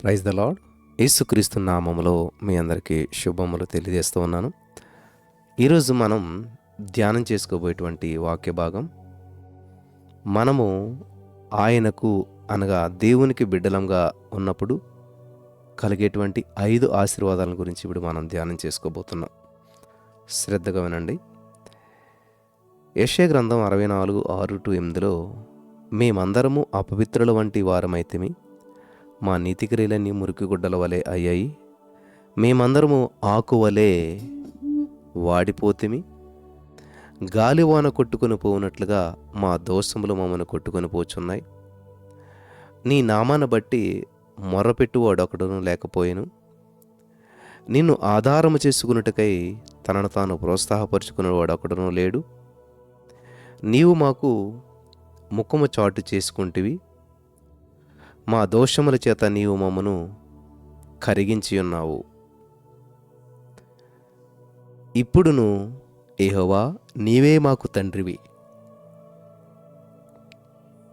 Praise the lord. యేసుక్రీస్తు నామములో మీ అందరికీ శుభములు తెలియజేస్తూ ఉన్నాను. ఈరోజు మనం ధ్యానం చేసుకోబోయేటువంటి వాక్య భాగం, మనము ఆయనకు అనగా దేవునికి బిడ్డలంగా ఉన్నప్పుడు కలిగేటువంటి 5 ఆశీర్వాదాల గురించి ఇప్పుడు మనం ధ్యానం చేసుకోబోతున్నాం. శ్రద్ధగా వినండి. యెషయా గ్రంథం 64:6-8 మేమందరము అపవిత్రుల వంటి వారమైతిమి, మా నీతిక్రియలన్నీ మురికి గుడ్డల వలె అయ్యాయి, మేమందరము ఆకువలే వాడిపోతిమి, గాలివాన కొట్టుకొని పోవునట్లుగా మా దోషములు మమ్మను కొట్టుకొని పోచున్నాయి. నీ నామాన్ని బట్టి మొర్రపెట్టువాడొకడును లేకపోయెను, నిన్ను ఆధారము చేసుకున్నట్టుకై తనను తాను ప్రోత్సాహపరుచుకునేవాడొకడును లేడు. నీవు మాకు ముఖము చాటు చేసుకుంటివి, మా దోషముల చేత నీవు మమ్మను కరిగించి ఉన్నావు. ఇప్పుడును యెహోవా నీవే మాకు తండ్రివి,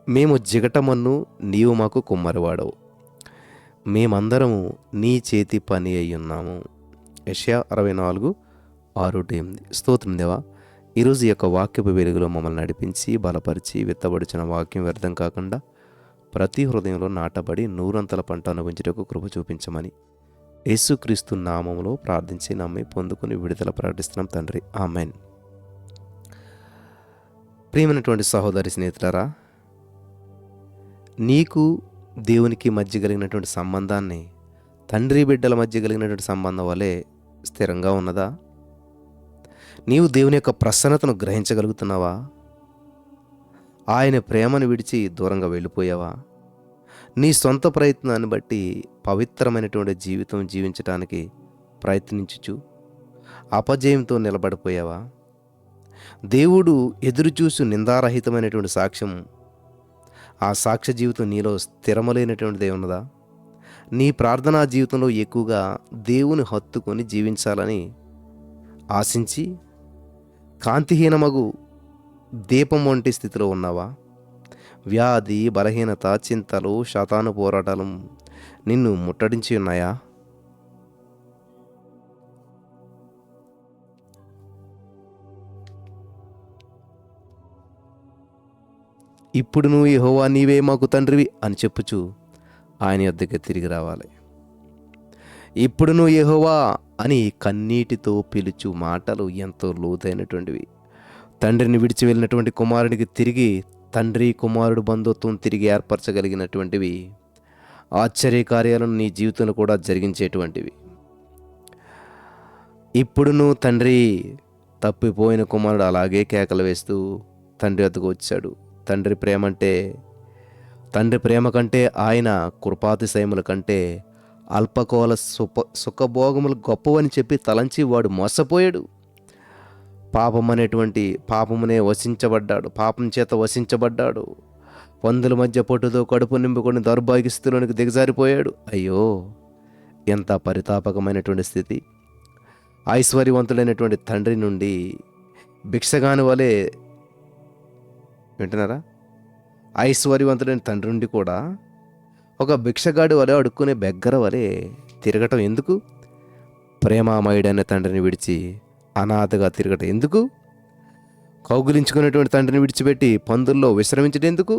మేము జిగటమన్ను, నీవు మాకు కుమ్మరివాడవు, మేమందరము నీ చేతి పని అయ్యున్నాము. యెషయా 64:6-8. స్తోత్రం దేవా. ఈరోజు ఈ యొక్క వాక్యపు వెలుగులో మమ్మల్ని నడిపించి బలపరిచి విత్తబడిచిన వాక్యం వ్యర్థం కాకుండా ప్రతి హృదయంలో నాటబడి నూరంతల పంట అనుభవించుటకు కృప చూపించమని యేసుక్రీస్తు నామములో ప్రార్థించి నమ్మి పొందుకుని విడుదల ప్రకటిస్తున్నాం తండ్రి, ఆమెన్. ప్రియమైనటువంటి సహోదరి స్నేహితులారా, నీకు దేవునికి మధ్య కలిగినటువంటి సంబంధాన్ని తండ్రి బిడ్డల మధ్య కలిగినటువంటి సంబంధం వలె స్థిరంగా ఉన్నదా? నీవు దేవుని యొక్క ప్రసన్నతను గ్రహించగలుగుతున్నావా? ఆయన ప్రేమను విడిచి దూరంగా వెళ్ళిపోయావా? నీ సొంత ప్రయత్నాన్ని బట్టి పవిత్రమైనటువంటి జీవితం జీవించడానికి ప్రయత్నించుచు అపజయంతో నిలబడిపోయావా? దేవుడు ఎదురుచూసు నిందారహితమైనటువంటి సాక్ష్యం, ఆ సాక్ష్య జీవితం నీలో స్థిరమలేనటువంటిదే ఉన్నదా? నీ ప్రార్థనా జీవితంలో ఎక్కువగా దేవుని హత్తుకొని జీవించాలని ఆశించి కాంతిహీనమగు దీపం వంటి స్థితిలో ఉన్నావా? వ్యాధి, బలహీనత, చింతలు, శాతాను పోరాటాలు నిన్ను ముట్టడించి ఉన్నాయా? ఇప్పుడు నువ్వు యెహోవా నీవే మాకు తండ్రివి అని చెప్పుచు ఆయన యొద్దకు తిరిగి రావాలి. ఇప్పుడు నువ్వు యెహోవా అని కన్నీటితో పిలుచు మాటలు ఎంతో లోతైనటువంటివి. తండ్రిని విడిచి వెళ్ళినటువంటి కుమారునికి తిరిగి తండ్రి కుమారుడు బంధుత్వం తిరిగి ఏర్పరచగలిగినటువంటివి. ఆశ్చర్యకార్యాలను నీ జీవితంలో కూడా జరిగించేటువంటివి. ఇప్పుడు నువ్వు తండ్రి, తప్పిపోయిన కుమారుడు అలాగే కేకలు వేస్తూ తండ్రి వద్దకు వచ్చాడు. తండ్రి ప్రేమ కంటే ఆయన కృపాతిశయముల కంటే అల్పకోల సుఖభోగములు గొప్పవని చెప్పి తలంచి వాడు మోసపోయాడు. పాపమునే వశించబడ్డాడు, పాపం చేత వశించబడ్డాడు. పందుల మధ్య పొట్టుతో కడుపు నింపుకొని దౌర్భాగ్యస్థితిలోనికి దిగజారిపోయాడు. అయ్యో, ఎంత పరితాపకమైనటువంటి స్థితి! ఐశ్వర్యవంతుడైనటువంటి తండ్రి నుండి భిక్షగాని వలె, వింటున్నారా? ఐశ్వర్యవంతుడైన తండ్రి నుండి కూడా ఒక భిక్షగాడి వలె, అడుక్కునే బెగ్గర వలె తిరగటం ఎందుకు? ప్రేమామయుడైన తండ్రిని విడిచి అనాథగా తిరగటం ఎందుకు? కౌగిలించుకునేటువంటి తండ్రిని విడిచిపెట్టి పందుల్లో విశ్రమించడం ఎందుకు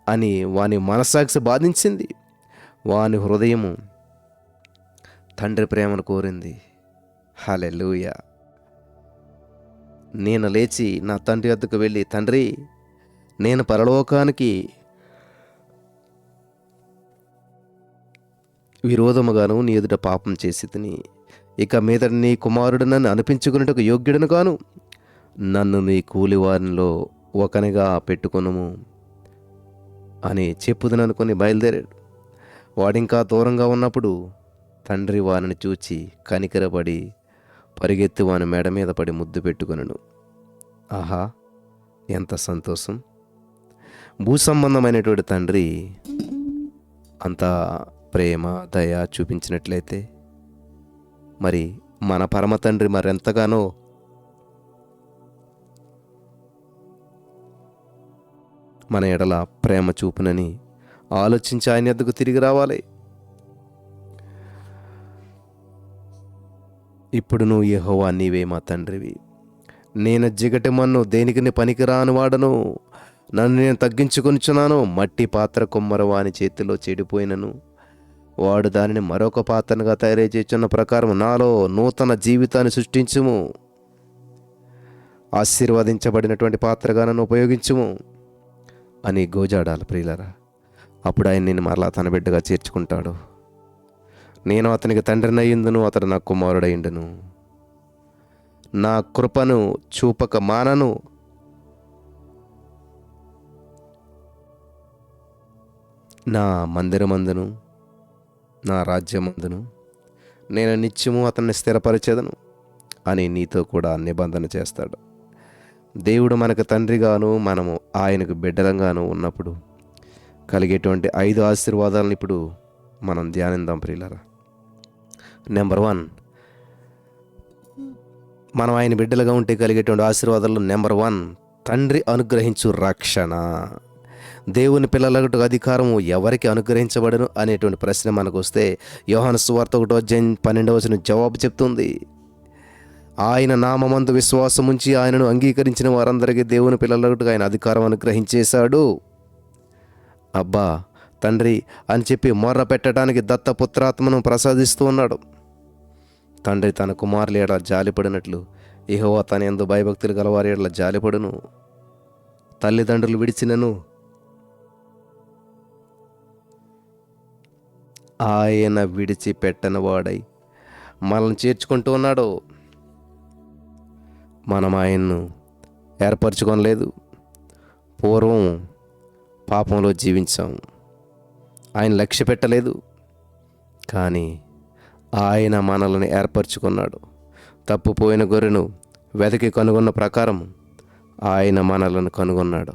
అని వాని మనస్సాక్షి బాధించింది. వాని హృదయము తండ్రి ప్రేమను కోరింది. హల్లెలూయా. నేను లేచి నా తండ్రి వద్దకు వెళ్ళి, తండ్రి, నేను పరలోకానికి విరోధముగాను నీ ఎదుట పాపం చేసి తిని, ఇక మీద నీ కుమారుడు నన్ను అనిపించుకున్నట్టుకు యోగ్యుడను కాను, నన్ను నీ కూలివారిలో ఒకనిగా పెట్టుకొనుము అని చెప్పుదననుకొని బయలుదేరాడు. వాడింకా దూరంగా ఉన్నప్పుడు తండ్రి వారిని చూచి కనికరపడి పరిగెత్తి వాని మెడ మీద పడి ముద్దు పెట్టుకొనెను. ఆహా, ఎంత సంతోషం! భూసంబంధమైనటువంటి తండ్రి అంత ప్రేమ, దయ చూపించినట్లయితే మరి మన పరమ తండ్రి మరెంతగానో మన ఎడల ప్రేమ చూపునని ఆలోచించి ఆయన యొద్దకు తిరిగి రావాలి. ఇప్పుడు నువ్వు యెహోవా నీవే మా తండ్రివి. నేను జిగటి మన్ను దేనికిని పనికిరాని వాడను. నన్ను నేను తగ్గించుకొనుచున్నాను. మట్టి పాత్ర కుమ్మరవాని చేతిలో చెడిపోయినను వాడు దానిని మరొక పాత్రగా తయారు చేయుచున్న ప్రకారం నాలో నూతన జీవితాన్ని సృష్టించుము. ఆశీర్వదించబడినటువంటి పాత్రగా నన్ను ఉపయోగించుము అని గోజాడాలి ప్రియులరా. అప్పుడు ఆయన నిన్ను మరలా తన బిడ్డగా చేర్చుకుంటాడు. నేను అతనికి తండ్రిని అయ్యిందును, అతడు నా కుమారుడయిండును. నా కృపను చూపక మానను. నా మందిరమందును నా రాజ్యమందును నేను నిత్యము అతన్ని స్థిరపరిచేదను అని నీతో కూడా నిబంధన చేస్తాడు. దేవుడు మనకు తండ్రిగాను మనము ఆయనకు బిడ్డలంగాను ఉన్నప్పుడు కలిగేటువంటి 5 ఆశీర్వాదాలను ఇప్పుడు మనం ధ్యానిద్దాం ప్రియులారా. నెంబర్ 1, మనం ఆయన బిడ్డలుగా ఉంటే కలిగేటువంటి ఆశీర్వాదాలు. నెంబర్ 1, తండ్రి అనుగ్రహించు రక్షణ. దేవుని పిల్లలకు అధికారము ఎవరికి అనుగ్రహించబడను అనేటువంటి ప్రశ్న మనకు వస్తే యోహాను సువార్త 1:12 జవాబు చెప్తుంది. ఆయన నామమందు విశ్వాసముంచి ఆయనను అంగీకరించిన వారందరికీ దేవుని పిల్లలకు ఆయన అధికారం అనుగ్రహించేశాడు. అబ్బా తండ్రి అని చెప్పి మొర్ర పెట్టడానికి దత్తపుత్రాత్మను ప్రసాదిస్తూ ఉన్నాడు. తండ్రి తన కుమారుల ఎడల జాలిపడినట్లు యెహోవా తన యందు భయభక్తులు గలవారి ఎడల జాలిపడును. తల్లిదండ్రులు విడిచినను ఆయన విడిచిపెట్టని వాడై మనల్ని చేర్చుకుంటూ ఉన్నాడు. మనం ఆయన్ను ఏర్పరచుకోలేదు. పూర్వం పాపంలో జీవించాము. ఆయన లక్ష్య పెట్టలేదు. కానీ ఆయన మనల్ని ఏర్పరచుకున్నాడు. తప్పుపోయిన గొర్రెను వెతికి కనుగొన్న ప్రకారం ఆయన మనలను కనుగొన్నాడు.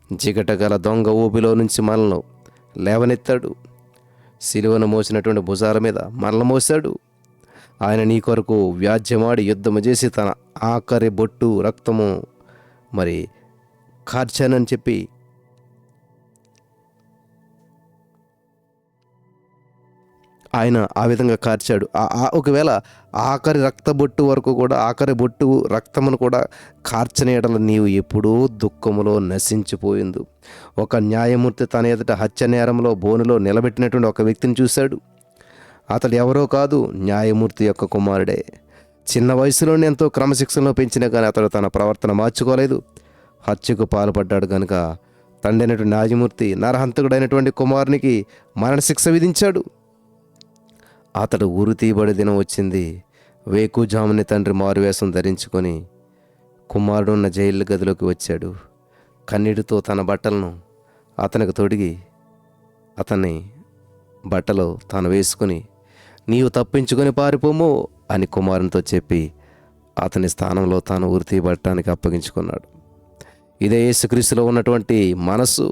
జిగట గల దొంగ ఊపిలో నుంచి మనల్ని లేవనెత్తాడు. సిలువను మోసినటువంటి భుజాల మీద మనల్ని మోసాడు. ఆయన నీ కొరకు వ్యాజ్యమాడి యుద్ధము చేసి తన ఆఖరి బొట్టు రక్తము మరి కార్చానని చెప్పి ఆయన ఆ విధంగా కార్చాడు. ఒకవేళ ఆఖరి రక్తబొట్టు వరకు కూడా, ఆఖరి బొట్టు రక్తమును కూడా కార్చని ఎడల నీవు ఎప్పుడూ దుఃఖములో నశించిపోయింది. ఒక న్యాయమూర్తి తన ఎదుట హత్య నేరంలో బోనులో నిలబెట్టినటువంటి ఒక వ్యక్తిని చూశాడు. అతడు ఎవరో కాదు, న్యాయమూర్తి యొక్క కుమారుడే. చిన్న వయసులోనే ఎంతో క్రమశిక్షణలో పెంచినా కానీ అతడు తన ప్రవర్తన మార్చుకోలేదు. హత్యకు పాల్పడ్డాడు కనుక తండ్రి అయినటువంటి న్యాయమూర్తి నరహంతకుడైనటువంటి కుమారునికి మరణశిక్ష విధించాడు. అతడు ఊరు తీయబడి దినం వచ్చింది. వేకుజాముని తండ్రి మారువేషం ధరించుకొని కుమారుడు ఉన్న జైలు గదిలోకి వచ్చాడు. కన్నీటితో తన బట్టలను అతనికి తొడిగి అతన్ని బట్టలు తాను వేసుకుని నీవు తప్పించుకొని పారిపోము అని కుమారునితో చెప్పి అతని స్థానంలో తాను ఊరి తీయబడటానికి అప్పగించుకున్నాడు. ఇదే యేసుక్రీస్తులో ఉన్నటువంటి మనసు.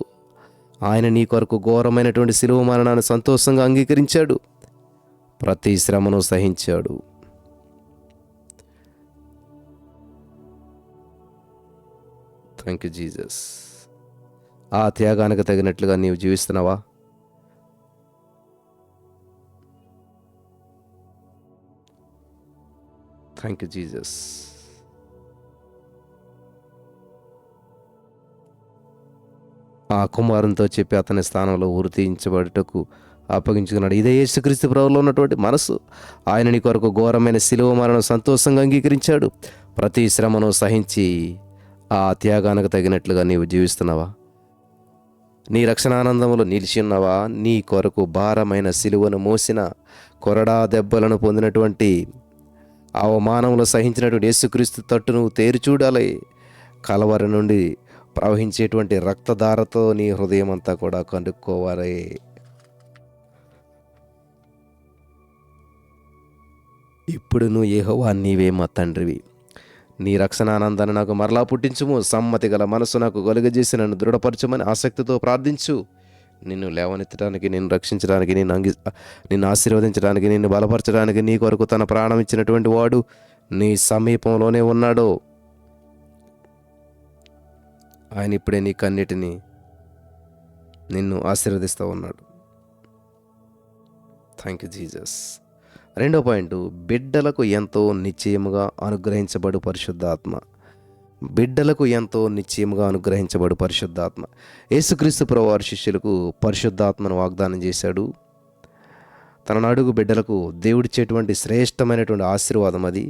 ఆయన నీ కొరకు ఘోరమైనటువంటి శిలువ మరణాన్ని సంతోషంగా అంగీకరించాడు. ప్రతి శ్రమను సహించాడు. Thank you Jesus. ఆ త్యాగానికి తగినట్లుగా నీవు జీవిస్తున్నావా? Thank you Jesus. ఆ కుమారునితో చెప్పి అతని స్థానంలో ఊరు తీయించబడుటకు అప్పగించుకున్నాడు. ఇదే యేసుక్రీస్తు ప్రభువులో ఉన్నటువంటి మనసు. ఆయన నీ కొరకు ఘోరమైన శిలువ మరణం సంతోషంగా అంగీకరించాడు. ప్రతి శ్రమను సహించి ఆ త్యాగానికి తగినట్లుగా నీవు జీవిస్తున్నావా? నీ రక్షణానందములో నిలిచి ఉన్నావా? నీ కొరకు భారమైన శిలువను మోసిన, కొరడా దెబ్బలను పొందినటువంటి, అవమానములు సహించినటువంటి యేసుక్రీస్తు తట్టు నువ్వు తేరి చూడాలి. కలవరి నుండి ప్రవహించేటువంటి రక్తధారతో నీ హృదయం అంతా కూడా కనుక్కోవాలి. ఇప్పుడు నువ్వు యెహోవా నీవే మా తండ్రివి. నీ రక్షణ ఆనందాన్ని నాకు మరలా పుట్టించుము. సమ్మతి గల మనసు నాకు కలుగజేసి నన్ను దృఢపరచమని ఆసక్తితో ప్రార్థించు. నిన్ను లేవనెత్తడానికి, నిన్ను రక్షించడానికి, నిన్ను ఆశీర్వదించడానికి, నిన్ను బలపరచడానికి నీ కొరకు తన ప్రాణం ఇచ్చినటువంటి వాడు నీ సమీపంలోనే ఉన్నాడు. ఆయన ఇప్పుడే నీ కన్నిటిని నిన్ను ఆశీర్వదిస్తూ ఉన్నాడు. Thank you Jesus. రెండో పాయింట్, బిడ్డలకు ఎంతో నిశ్చయముగా అనుగ్రహించబడు పరిశుద్ధాత్మ. బిడ్డలకు ఎంతో నిశ్చయముగా అనుగ్రహించబడు పరిశుద్ధాత్మ. యేసుక్రీస్తు ప్రభువారి శిష్యులకు పరిశుద్ధాత్మను వాగ్దానం చేశాడు. తన అడుగు బిడ్డలకు దేవుడిచ్చేటువంటి శ్రేష్టమైనటువంటి ఆశీర్వాదం అది.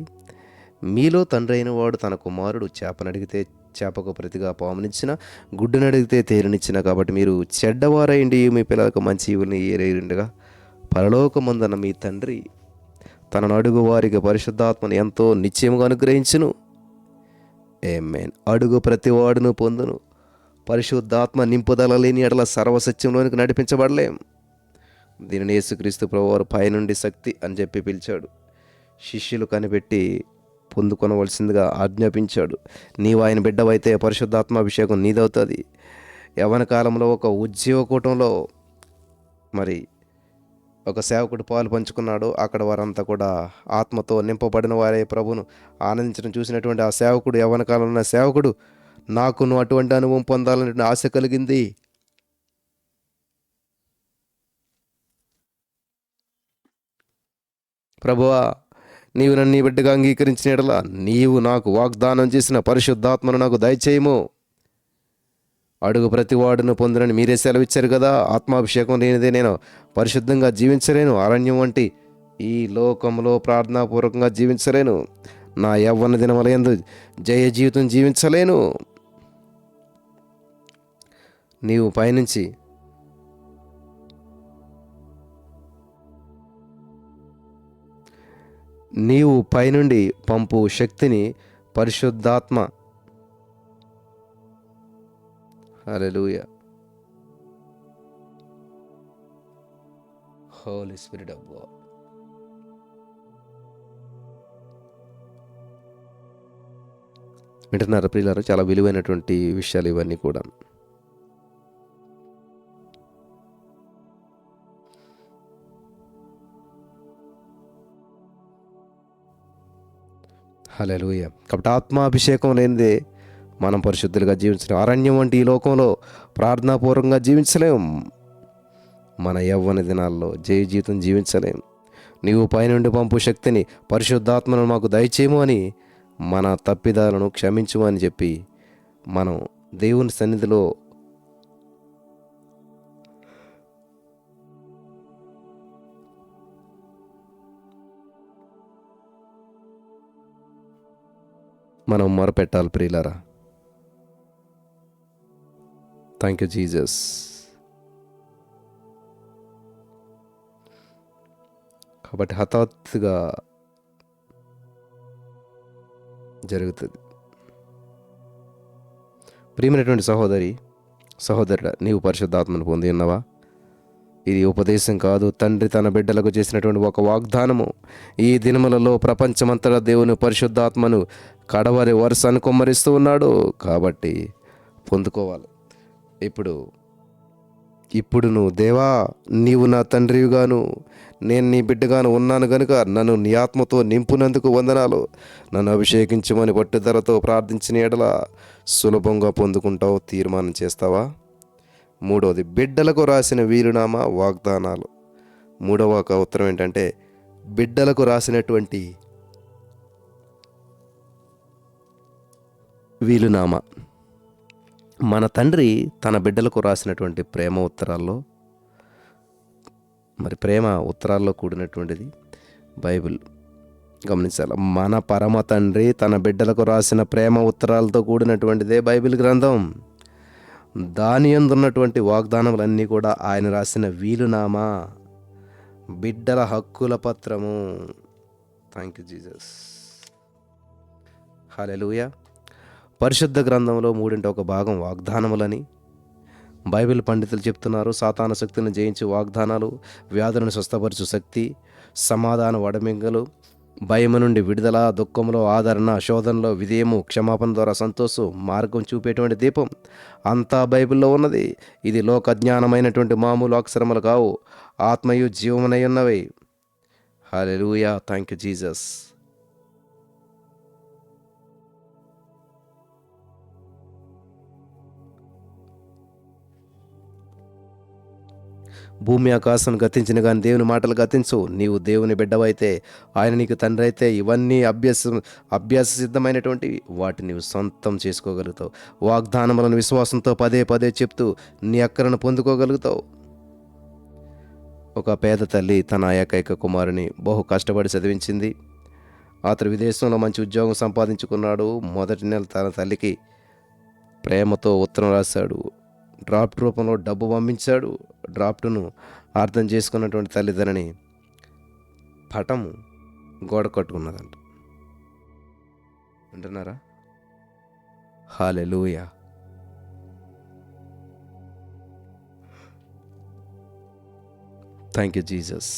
మీలో తండ్రి అయిన వాడు తన కుమారుడు చేపనడిగితే చేపకు ప్రతిగా పామునిచ్చిన, గుడ్డునడిగితే తేలినిచ్చిన, కాబట్టి మీరు చెడ్డవారైండి మీ పిల్లలకు మంచి ఈవుల్ని ఏరేయుండగా పరలోకమందున్న మీ తండ్రి తన అడుగు వారికి పరిశుద్ధాత్మను ఎంతో నిశ్చయముగా అనుగ్రహించును. ఆమేన్. అడుగు ప్రతివాడును పొందును. పరిశుద్ధాత్మ నింపుదల లేని ఎడల సర్వసత్యంలోనికి నడిపించబడలేం. దీనిని యేసుక్రీస్తు ప్రభువారు పైనుండి శక్తి అని చెప్పి పిలిచాడు. శిష్యులు కనిపెట్టి పొందుకొనవలసిందిగా ఆజ్ఞాపించాడు. నీవు ఆయన బిడ్డవైతే పరిశుద్ధాత్మాభిషేకం నీదవుతుంది. యవ్వన కాలంలో ఒక ఉద్యోగ కూటంలో మరి ఒక సేవకుడు పాలు పంచుకున్నాడు. అక్కడ వారంతా కూడా ఆత్మతో నింపబడిన వారే ప్రభును ఆనందించడం చూసినటువంటి ఆ సేవకుడు, యవ్వన కాలంలో ఉన్న సేవకుడు, నాకును అటువంటి అనుభవం పొందాలనే ఆశ కలిగింది. ప్రభువా, నీవు నన్ను నీ బిడ్డగా అంగీకరించిన యెడల నీవు నాకు వాగ్దానం చేసిన పరిశుద్ధాత్మను నాకు దయచేయము. అడుగు ప్రతివాడును పొందునని మీరే సెలవిచ్చారు కదా. ఆత్మాభిషేకం లేనిదే నేను పరిశుద్ధంగా జీవించలేను. అరణ్యం వంటి ఈ లోకంలో ప్రార్థనాపూర్వకంగా జీవించలేను. నా యవ్వన దినములందు జయ జీవితం జీవించలేను. నీవు పైనుంచి నీవు పైనుండి పంపు శక్తిని పరిశుద్ధాత్మ, హల్లెలూయా, హోలీ స్పిరిట్ ఆఫ్ గాడ్, వింటున్నారా ప్రియులారా? చాలా విలువైనటువంటి విషయాలు ఇవన్నీ కూడా. హల్లెలూయా. కాబట్టి ఆత్మాభిషేకం లేనిదే మనం పరిశుద్ధులుగా జీవించలేం. అరణ్యం వంటి ఈ లోకంలో ప్రార్థనాపూర్వకంగా జీవించలేం. మన యవ్వన దినాల్లో జయ జీవితం జీవించలేం. నీవు పైనుండి పంపు శక్తిని పరిశుద్ధాత్మను మాకు దయచేయము అని, మన తప్పిదాలను క్షమించము అని చెప్పి మనం దేవుని సన్నిధిలో మనం మొరపెట్టాలి ప్రియులారా. Thank you Jesus. కాబట్టి హఠాత్తుగా జరుగుతుంది. ప్రియమైనటువంటి సహోదరుడా, నీవు పరిశుద్ధాత్మను పొంది ఉన్నావా? ఇది ఉపదేశం కాదు, తండ్రి తన బిడ్డలకు చేసినటువంటి ఒక వాగ్దానము. ఈ దినములలో ప్రపంచమంతటా దేవుని పరిశుద్ధాత్మను కడవరి వరుసను కుమ్మరిస్తూ ఉన్నాడు. కాబట్టి పొందుకోవాలి. ఇప్పుడు నువ్వు దేవా, నీవు నా తండ్రివిగాను నేను నీ బిడ్డగాను ఉన్నాను గనుక నన్ను నీ ఆత్మతో నింపునందుకు వందనాలు. నన్ను అభిషేకించమని పట్టుదలతో ప్రార్థించిన ఎడల సులభంగా పొందుకుంటావు. తీర్మానం చేస్తావా? మూడవది, బిడ్డలకు రాసిన వీలునామా వాగ్దానాలు. మూడవ ఒక ఉత్తరం ఏంటంటే, బిడ్డలకు రాసినటువంటి వీలునామా. మన తండ్రి తన బిడ్డలకు రాసినటువంటి ప్రేమ ఉత్తరాల్లో, మరి ప్రేమ ఉత్తరాల్లో కూడినటువంటిది బైబిల్. గమనించాలి. మన పరమ తండ్రి తన బిడ్డలకు రాసిన ప్రేమ ఉత్తరాలతో కూడినటువంటిదే బైబిల్ గ్రంథం. దాని యందు ఉన్నటువంటి వాగ్దానములన్నీ కూడా ఆయన రాసిన వీలునామా, బిడ్డల హక్కుల పత్రము. Thank you Jesus. హల్లెలూయా. పరిశుద్ధ గ్రంథంలో 1/3 భాగం వాగ్దానములని బైబిల్ పండితులు చెప్తున్నారు. సాతాను శక్తులను జయించు వాగ్దానాలు, వ్యాధులను స్వస్థపరచు శక్తి, సమాధాన వడమింగలు, భయము నుండి విడుదల, దుఃఖంలో ఆదరణ, శోధనలో విధేయము, క్షమాపణ ద్వారా సంతోషం, మార్గం చూపేటువంటి దీపం అంతా బైబిల్లో ఉన్నది. ఇది లోక జ్ఞానమైనటువంటి మామూలు అక్షరములు కావు, ఆత్మయు జీవమునై ఉన్నవి. హల్లెలూయా. Thank you Jesus. భూమి ఆకాశం గతించిన కానీ దేవుని మాటలు గతించు. నీవు దేవుని బిడ్డవైతే, ఆయన నీకు తండ్రి అయితే, ఇవన్నీ అభ్యాస సిద్ధమైనటువంటివి. వాటిని నీవు సొంతం చేసుకోగలుగుతావు. వాగ్దానములను విశ్వాసంతో పదే పదే చెప్తూ నీ అక్కరను పొందుకోగలుగుతావు. ఒక పేద తల్లి తన ఏకైక కుమారుని బహు కష్టపడి చదివించింది. అతడు విదేశంలో మంచి ఉద్యోగం సంపాదించుకున్నాడు. మొదటి నెల తన తల్లికి ప్రేమతో ఉత్తరం రాశాడు. డ్రాఫ్ట్ రూపంలో డబ్బు పంపించాడు. డ్రాఫ్ట్ను అర్థం చేసుకున్నటువంటి తల్లిదండ్రిని పటం గోడ కట్టుకున్నదంట. వింటున్నారా? హల్లెలూయా. Thank you Jesus.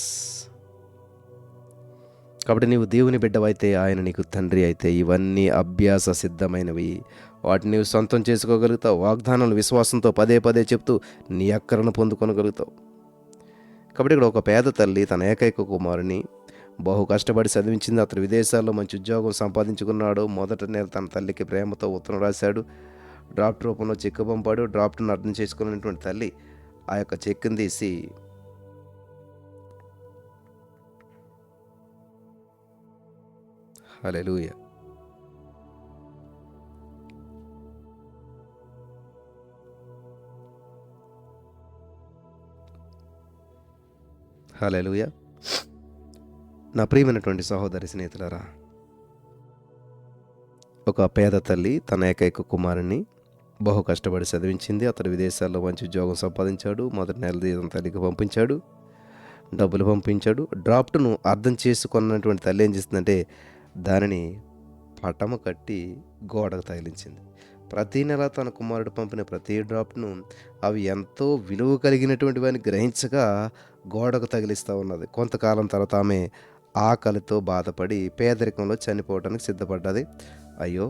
కాబట్టి నీవు దేవుని బిడ్డవైతే, ఆయన నీకు తండ్రి అయితే, ఇవన్నీ అభ్యాస సిద్ధమైనవి. వాటిని నీవు సొంతం చేసుకోగలుగుతావు. వాగ్దానాలు విశ్వాసంతో పదే పదే చెప్తూ నీ అక్కరను పొందుకొనగలుగుతావు. కాబట్టి ఇక్కడ ఒక పేద తల్లి తన ఏకైక కుమారుని బహు కష్టపడి చదివించింది. అతడు విదేశాల్లో మంచి ఉద్యోగం సంపాదించుకున్నాడు. మొదటి నెల తన తల్లికి ప్రేమతో ఉత్తరం రాశాడు. డ్రాఫ్ట్ రూపంలో చెక్ పంపాడు. డ్రాఫ్ట్ను అర్థం చేసుకున్నటువంటి తల్లి ఆ యొక్క చెక్ని తీసి హల్లెలూయా. హల్లెలూయా. నా ప్రియమైనటువంటి సహోదరి స్నేహితులారా, ఒక పేద తల్లి తన ఏకైక కుమారుని బహు కష్టపడి చదివించింది. అతడు విదేశాల్లో మంచి ఉద్యోగం సంపాదించాడు. మొదటి నెల జీతం తల్లికి పంపించాడు. డబ్బులు పంపించాడు. డ్రాఫ్ట్ను అర్థం చేసుకున్నటువంటి తల్లి ఏం చేస్తుందంటే దానిని పటము కట్టి గోడకు తగిలించింది. ప్రతీ నెల తన కుమారుడు పంపిన ప్రతి డ్రాప్ను అవి ఎంతో విలువ కలిగినటువంటివని గ్రహించగా గోడకు తగిలిస్తూ ఉన్నది. కొంతకాలం తర్వాత ఆమె ఆకలితో బాధపడి పేదరికంలో చనిపోవడానికి సిద్ధపడ్డది. అయ్యో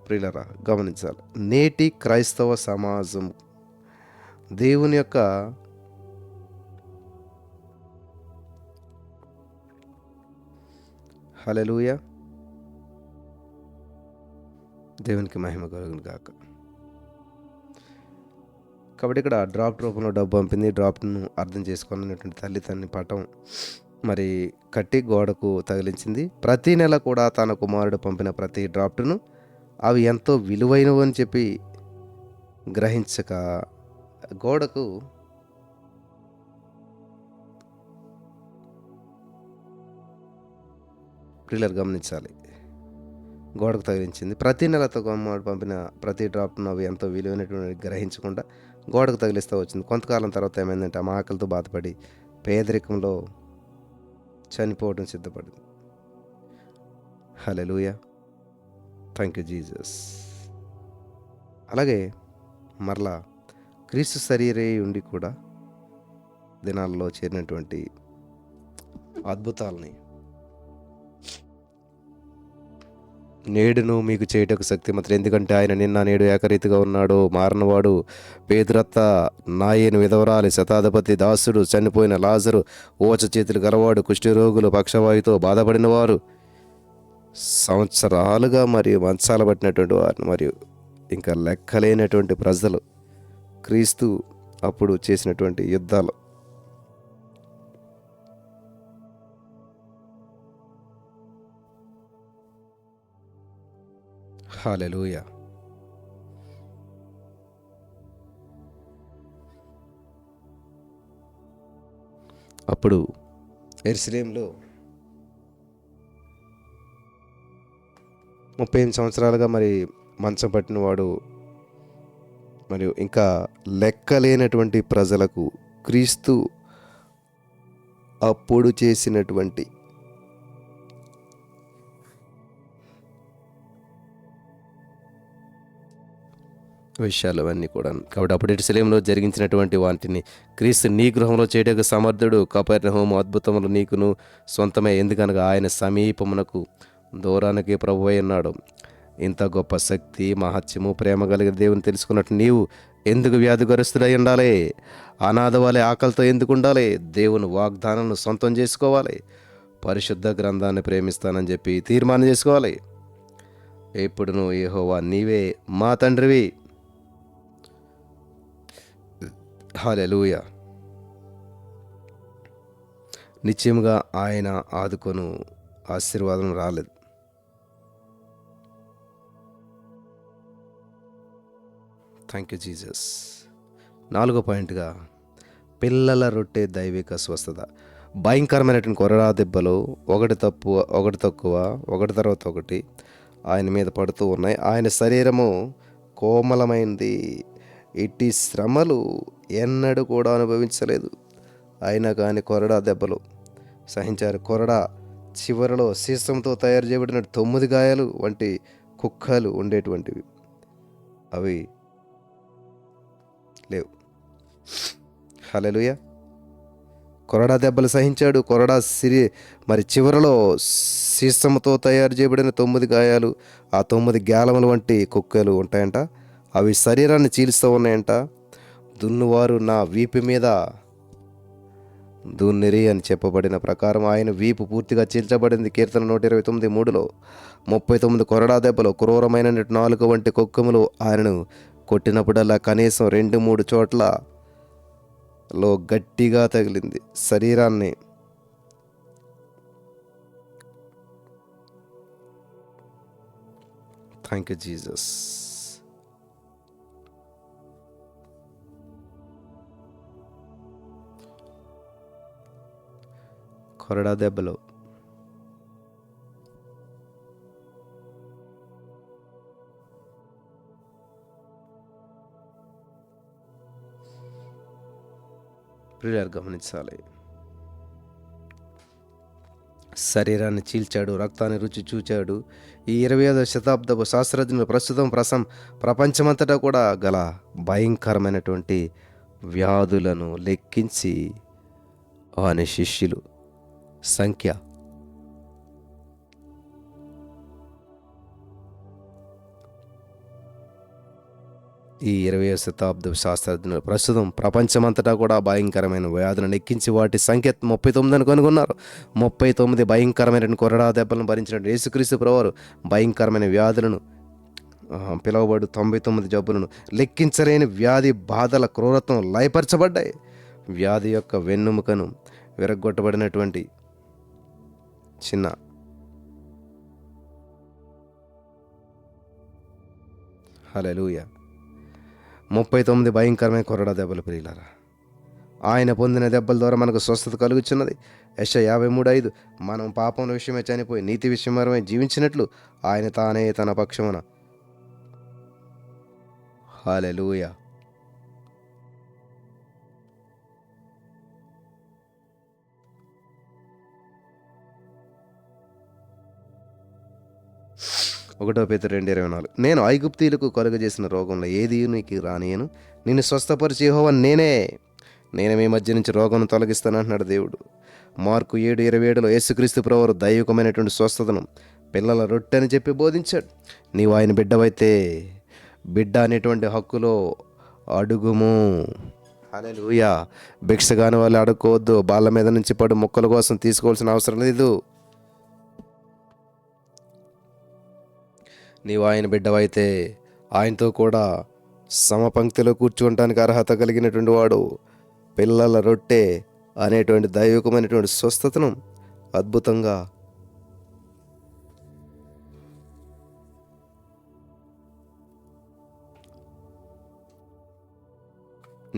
ప్రియులరా, గమనించాలి. నేటి క్రైస్తవ సమాజం దేవుని యొక్క హల్లెలూయా, దేవునికి మహిమ కలుగును గాక. కాబట్టి ఇక్కడ డ్రాఫ్ట్ రూపంలో డబ్బు పంపింది. డ్రాఫ్ట్ను అర్థం చేసుకున్నటువంటి తల్లి తన్ని పటం మరి కట్టి గోడకు తగిలించింది. ప్రతి నెల కూడా తన కుమారుడు పంపిన ప్రతి డ్రాఫ్ట్ను అవి ఎంతో విలువైనవని చెప్పి గ్రహించక గోడకు ప్రియులర్ గమనించాలి, గోడకు తగిలించింది. ప్రతి నెల కుమారుడు పంపిన ప్రతి డ్రాప్ను అవి ఎంతో విలువైనటువంటి గ్రహించకుండా గోడకు తగిలిస్తూ వచ్చింది. కొంతకాలం తర్వాత ఏమైందంటే ఆమె ఆకలితో బాధపడి పేదరికంలో చనిపోవడం సిద్ధపడింది. హల్లెలూయా, థ్యాంక్ యూ జీసస్. అలాగే మరలా క్రీస్తు శరీరే ఉండి కూడా దినాల్లో చేరినటువంటి అద్భుతాలని నేడును మీకు చేయటకు శక్తిమంతుడు. ఎందుకంటే ఆయన నిన్న నేడు ఏకరీతిగా ఉన్నాడు. మారనవాడు. పేతురత్త, నాయను విధవరాలి, శతాధిపతి, దాసుడు, చనిపోయిన లాజరు, ఓచ చేతులు గలవాడు, కుష్ఠరోగులు, పక్షవాయుతో బాధపడిన వారు, సంవత్సరాలుగా మరియు మంచాల పట్టినటువంటి వారు, మరియు ఇంకా లెక్కలేనటువంటి ప్రజలు క్రీస్తు అప్పుడు చేసినటువంటి యుద్ధాలు. హల్లెలూయా. అప్పుడు యెరూషలేములో 38 సంవత్సరాలుగా మరి మంచం పట్టినవాడు మరియు ఇంకా లెక్కలేనటువంటి ప్రజలకు క్రీస్తు అప్పుడు చేసినటువంటి విషయాలు అవన్నీ కూడా. కాబట్టి అప్పుడు యెరూషలేములో జరిగించినటువంటి వాటిని క్రీస్తు నీ గృహంలో చేయడానికి సమర్థుడు. కపెర్నహూము అద్భుతములు నీకును సొంతమే, ఎందుకనగా ఆయన సమీపమునకు దూరానికి ప్రభువై ఉన్నాడు. ఇంత గొప్ప శక్తి, మహత్యము, ప్రేమ కలిగిన దేవుని తెలుసుకున్నట్టు నీవు ఎందుకు వ్యాధిగ్రస్తుడై ఉండాలి? అనాథ వలె ఆకలితో ఎందుకు ఉండాలి? దేవుని వాగ్దానాలను సొంతం చేసుకోవాలి. పరిశుద్ధ గ్రంథాన్ని ప్రేమిస్తానని చెప్పి తీర్మానం చేసుకోవాలి. ఎప్పుడును యెహోవా నీవే మా తండ్రివి హల్లెలూయా. నిశ్చయముగా ఆయన ఆదుకొను ఆశీర్వాదం రాలేదు. Thank you Jesus. 4వ పాయింట్గా పిల్లల రొట్టె దైవిక స్వస్థత. భయంకరమైనటువంటి కొరడా దెబ్బలు ఒకటి తక్కువ ఒకటి తర్వాత ఒకటి ఆయన మీద పడుతూ ఉన్నాయి. ఆయన శరీరము కోమలమైంది, ఇట్టి శ్రమలు ఎన్నడూ కూడా అనుభవించలేదు. అయినా కానీ కొరడా దెబ్బలు సహించారు. కొరడా చివరలో సీసంతో తయారు చేయబడిన 9 గాయాలు వంటి కుక్కలు ఉండేటువంటివి, అవి లేవు. హల్లెలూయా. కొరడా దెబ్బలు సహించాడు. కొరడా మరి చివరలో సీసంతో తయారు చేయబడిన 9 గాయాలు, ఆ 9 గ్యాలముల వంటి కుక్కలు ఉంటాయంట. అవి శరీరాన్ని చీలుస్తూ ఉన్నాయంట. దున్నువారు నా వీపు మీద దున్నిరి అని చెప్పబడిన ప్రకారం ఆయన వీపు పూర్తిగా చీల్చబడింది. కీర్తన 129:3లో 39 కొరడా దెబ్బలు, క్రూరమైన నాలుక వంటి కుక్కములు ఆయనను కొట్టినప్పుడల్లా కనీసం 2-3 చోట్లలో గట్టిగా తగిలింది. శరీరాన్ని థ్యాంక్ యూ జీసస్. కొరడా దెబ్బలు ప్రియులారు గమనించాలి. శరీరాన్ని చీల్చాడు, రక్తాన్ని రుచి చూచాడు. ఈ 25వ శతాబ్దపు శాస్త్రజ్ఞులు ప్రస్తుతం ప్రపంచమంతటా కూడా గల భయంకరమైనటువంటి వ్యాధులను లెక్కించి ఆయన శిష్యులు సంఖ్య ఈ 20వ శతాబ్దపు శాస్త్రజ్ఞులు ప్రస్తుతం ప్రపంచమంతటా కూడా భయంకరమైన వ్యాధులను ఎక్కించి వాటి సంఖ్య 39 కనుగొన్నారు. 39 భయంకరమైన కొరడా దెబ్బలను భరించిన యేసుక్రీస్తు ప్రభువారు భయంకరమైన వ్యాధులను పిలువబడు 99 జబ్బులను, లెక్కించలేని వ్యాధి బాధల క్రూరత్వం లయపరచబడ్డాయి. వ్యాధి యొక్క వెన్నెముకను విరగొట్టబడినటువంటి చిన్న హల్లెలూయా 39 భయంకరమైన కొరడా దెబ్బలు ప్రియులారా. ఆయన పొందిన దెబ్బల ద్వారా మనకు స్వస్థత కలుగుచున్నది. యెషయా 53:5 మనం పాపం విషయమే చనిపోయి నీతి విషయమై జీవించినట్లు ఆయన తానే తన పక్షమున. హల్లెలూయా. Petru 2:24 నేను ఐగుప్తీయులకు కలుగజేసిన రోగంలో ఏది నీకు రానియను, నిన్ను స్వస్థపరిచే యెహోవా నేను మీ మధ్య నుంచి రోగం తొలగిస్తానంటున్నాడు దేవుడు. మార్కు 7:27లో యేసుక్రీస్తు ప్రభువారు దైవికమైనటువంటి స్వస్థతను పిల్లల రొట్టె అని చెప్పి బోధించాడు. నీవు ఆయన బిడ్డవైతే బిడ్డ అనేటువంటి హక్కులో అడుగుము. హల్లెలూయా. భిక్షగాని వాళ్ళు అడుక్కోవద్దు. బాళ్ళ మీద నుంచి పడు మొక్కల కోసం తీసుకోవాల్సిన అవసరం లేదు. నీవు ఆయన బిడ్డవైతే ఆయనతో కూడా సమపంక్తిలో కూర్చోవటానికి అర్హత కలిగినటువంటి వాడు. పిల్లల రొట్టె అనేటువంటి దైవికమైనటువంటి స్వస్థతను అద్భుతంగా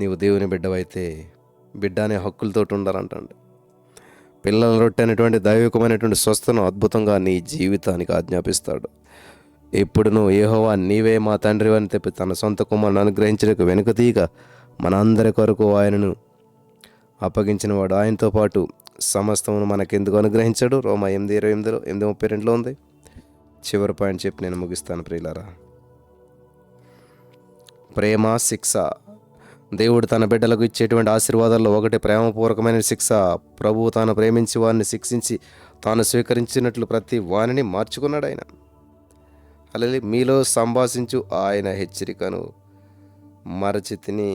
నీవు దేవుని బిడ్డవైతే బిడ్డ అనే హక్కులతో ఉండాలంటండి. పిల్లల రొట్టె అనేటువంటి దైవికమైనటువంటి స్వస్థను అద్భుతంగా నీ జీవితానికి ఆజ్ఞాపిస్తాడు. ఇప్పుడును యెహోవా నీవే మా తండ్రి అని చెప్పి తన సొంత కుమారుని అనుగ్రహించడానికి వెనుకతీగ మనందరి కొరకు ఆయనను అప్పగించిన వాడు. ఆయనతో పాటు సమస్తమును మనకెందుకు అనుగ్రహించాడు? రోమా 8:28 8:32 ఉంది. చివరి పాయింట్ చెప్పి నేను ముగిస్తాను ప్రియులారా. ప్రేమ శిక్ష. దేవుడు తన బిడ్డలకు ఇచ్చేటువంటి ఆశీర్వాదాల్లో ఒకటి ప్రేమపూర్వకమైన శిక్ష. ప్రభువు తాను ప్రేమించి వారిని శిక్షించి తాను స్వీకరించినట్లు ప్రతి వానిని మార్చుకున్నాడు ఆయన. అలాగే మీలో సంభాషించు ఆయన హెచ్చరికను మరచి తిని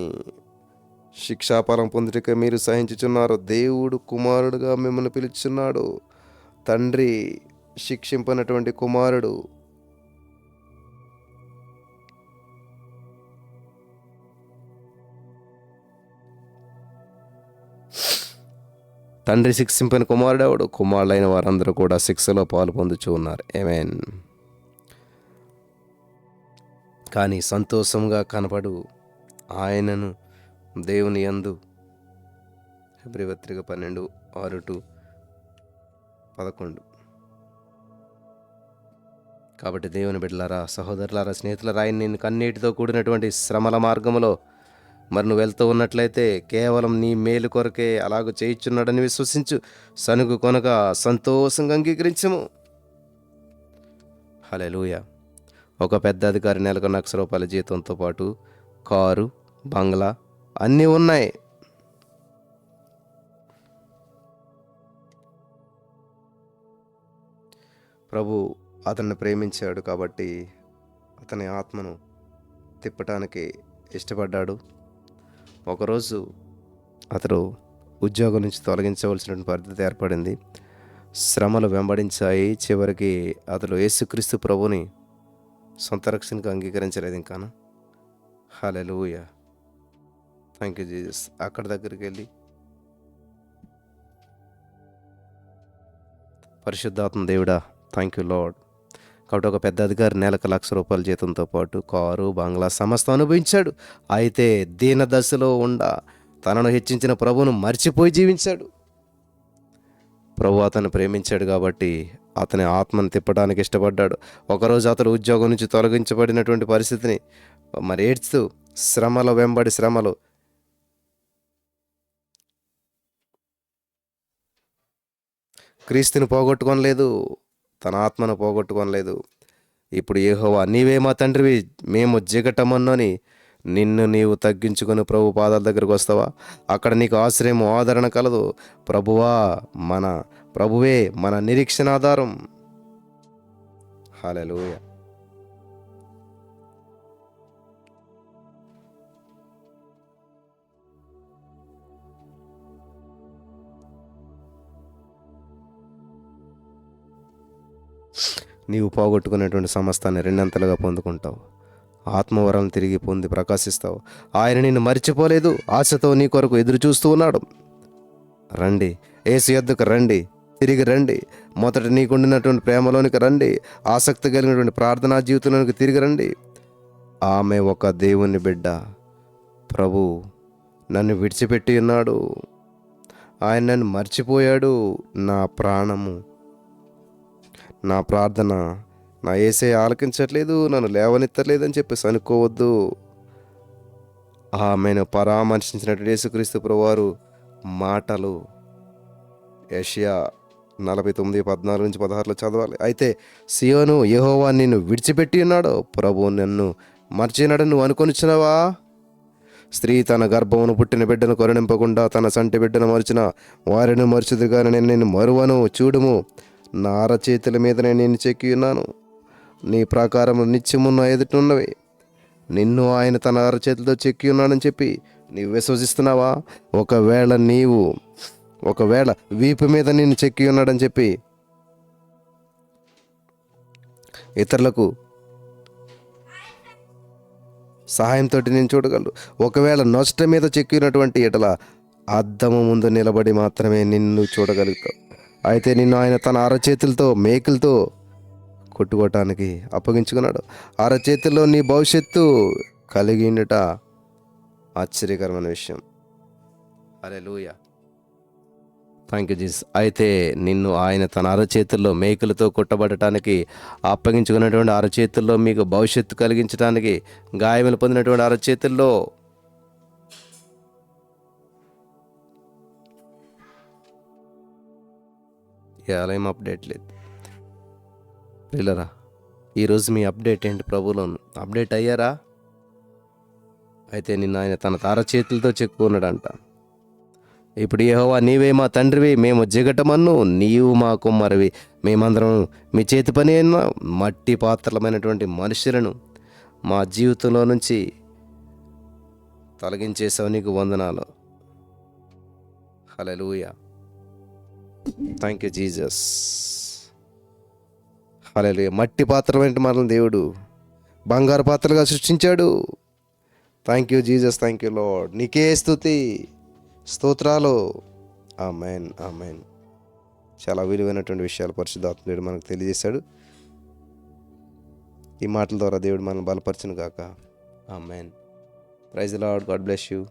శిక్షాఫలం పొందుటకే మీరు సహించుచున్నారు. దేవుడు కుమారుడుగా మిమ్మల్ని పిలుచున్నాడు. తండ్రి శిక్షింపనటువంటి కుమారుడు తండ్రి శిక్షింపని కుమారుడు ఎవడు? కుమారులైన వారందరూ కూడా శిక్షలో పాలు పొందుచూ ఉన్నారు. ఆమేన్. కానీ సంతోషంగా కనపడు ఆయనను దేవుని యందు. హెబ్రీ పత్రిక 12:6-11. కాబట్టి దేవుని బిడ్డలారా, సహోదరులారా, స్నేహితులారా, ఆయన నిన్ను కన్నీటితో కూడినటువంటి శ్రమల మార్గంలో మరి నువ్వు వెళ్తూ ఉన్నట్లయితే కేవలం నీ మేలు కొరకే అలాగ చేయించున్నాడని విశ్వసించు. సనుగు కొనక సంతోషంగా అంగీకరించము. హల్లెలూయా. ఒక పెద్ద అధికారి నెలకు ₹1,00,000 జీతంతో పాటు కారు, బంగ్లా అన్నీ ఉన్నాయి. ప్రభు అతన్ని ప్రేమించాడు కాబట్టి అతని ఆత్మను తిప్పటానికి ఇష్టపడ్డాడు. ఒకరోజు అతడు ఉద్యోగం నుంచి తొలగించవలసినటువంటి పరిస్థితి ఏర్పడింది. శ్రమలు వెంబడించాయి. చివరికి అతడు యేసుక్రీస్తు ప్రభుని సొంత రక్షణకు అంగీకరించలేదు ఇంకాను. హల్లెలూయా. Thank you Jesus. అక్కడ దగ్గరికి వెళ్ళి పరిశుద్ధాత్మ దేవుడా, థ్యాంక్ యూ లార్డ్. కాబట్టి ఒక పెద్ద అధికారి నెలకు ₹1,00,000 జీతంతో పాటు కారు, బంగ్లా సమస్తం అనుభవించాడు. అయితే దీన దశలో తనను హెచ్చించిన ప్రభువును మర్చిపోయి జీవించాడు. ప్రభు అతన్ని ప్రేమించాడు కాబట్టి అతని ఆత్మను తిప్పడానికి ఇష్టపడ్డాడు. ఒకరోజు అతడు ఉద్యోగం నుంచి తొలగించబడినటువంటి పరిస్థితిని మరి ఏడ్చుతూ శ్రమల వెంబడి శ్రమలు, క్రీస్తుని పోగొట్టుకోనలేదు, తన ఆత్మను పోగొట్టుకోనలేదు. ఇప్పుడు యెహోవా, నీవే మా తండ్రివి, మేము జిగటమన్నని నిన్ను నీవు తగ్గించుకొని ప్రభు పాదాల దగ్గరకు వస్తావా? అక్కడ నీకు ఆశ్రయం, ఆదరణ కలదు. ప్రభువే మన నిరీక్షణ ఆధారం. హల్లెలూయా. నీవు పోగొట్టుకునేటువంటి సమస్తాన్ని రెండంతలుగా పొందుకుంటావు. ఆత్మవరం తిరిగి పొంది ప్రకాశిస్తావు. ఆయన నిన్ను మర్చిపోలేదు. ఆశతో నీ కొరకు ఎదురు చూస్తూ ఉన్నాడు. రండి, యేసు యొద్దకు రండి, తిరిగి రండి. మొదట నీకుండినటువంటి ప్రేమలోనికి రండి. ఆసక్తి కలిగినటువంటి ప్రార్థనా జీవితంలోనికి తిరిగి రండి. ఆమె ఒక దేవుని బిడ్డ. ప్రభు నన్ను విడిచిపెట్టి ఉన్నాడు, ఆయన నన్ను మర్చిపోయాడు. నా ప్రాణము, నా ప్రార్థన నా యేసయ్య ఆలకించట్లేదు, నన్ను లేవనెత్తలేదని చెప్పేసి అనుకోవద్దు. ఆమెను పరామర్శించినట్టు యేసుక్రీస్తు ప్రభువారు మాటలు యెషయా 49:14-16 చదవాలి. అయితే సియోను, యెహోవా నిన్ను విడిచిపెట్టి ఉన్నాడు, ప్రభువు నన్ను మర్చినాడని నువ్వు అనుకొనిచ్చినవా? స్త్రీ తన గర్భమును పుట్టిన బిడ్డను కరుణింపకుండా తన సంటి బిడ్డను మరిచిన వారిని మరుచుదు కానీ నేను నిన్ను మరువను. చూడుము, నా అరచేతుల మీద నేను నిన్ను చెక్కి ఉన్నాను. నీ ప్రాకారము నిత్యము నా ఎదుటనున్నవి. నిన్ను ఆయన తన అరచేతులతో చెక్కి ఉన్నాడని చెప్పి నీవు విశ్వసిస్తున్నావా? ఒకవేళ వీపు మీద నిన్ను చెక్కి ఉన్నాడని చెప్పి ఇతరులకు సహాయంతో నేను చూడగలరు. ఒకవేళ నొస్ట మీద చెక్కినటువంటి ఎడల అద్దము ముందు నిలబడి మాత్రమే నిన్ను చూడగలుగుతావు. అయితే నిన్ను ఆయన తన అరచేతులతో, మేకులతో కొట్టుకోవటానికి అప్పగించుకున్నాడు. అరచేతుల్లో నీ భవిష్యత్తు కలిగి ఉండట ఆశ్చర్యకరమైన విషయం. హల్లెలూయా. Thank you Jesus. అయితే నిన్ను ఆయన తన అరచేతుల్లో మేకులతో కొట్టబడటానికి అప్పగించుకున్నటువంటి అరచేతుల్లో మీకు భవిష్యత్తు కలిగించడానికి, గాయములు పొందినటువంటి అరచేతుల్లో ఆలయం అప్డేట్ లేదు. పిల్లరా, ఈరోజు మీ అప్డేట్ ఏంటి? ప్రభువులోను అప్డేట్ అయ్యారా? అయితే నిన్ను ఆయన తన అరచేతులతో చెక్కున్నాడంట. ఇప్పుడు యెహోవా, నీవే మా తండ్రివి, మేము జిగటమన్ను, నీవు మా కుమ్మరివి, మేమందరం మీ చేతి పని అయిన మట్టి పాత్రలమైనటువంటి మనుషులను మా జీవితంలో నుంచి తొలగించేసావు. నీకు వందనాలు. హల్లెలూయా. Thank you Jesus. హల్లెలూయా. మట్టి పాత్రమైన మనల్ని దేవుడు బంగారు పాత్రలుగా సృష్టించాడు. Thank you Jesus. Thank you lord. నీకే స్తుతి, స్తోత్రాలు. ఆమెన్, ఆమెన్. చాలా విలువైనటువంటి విషయాలు పరిశుద్ధాత్మ దేవుడు మనకు తెలియజేశాడు. ఈ మాటల ద్వారా దేవుడు మనల్ని బలపరచును గాక. Amen. Praise the Lord. God bless you.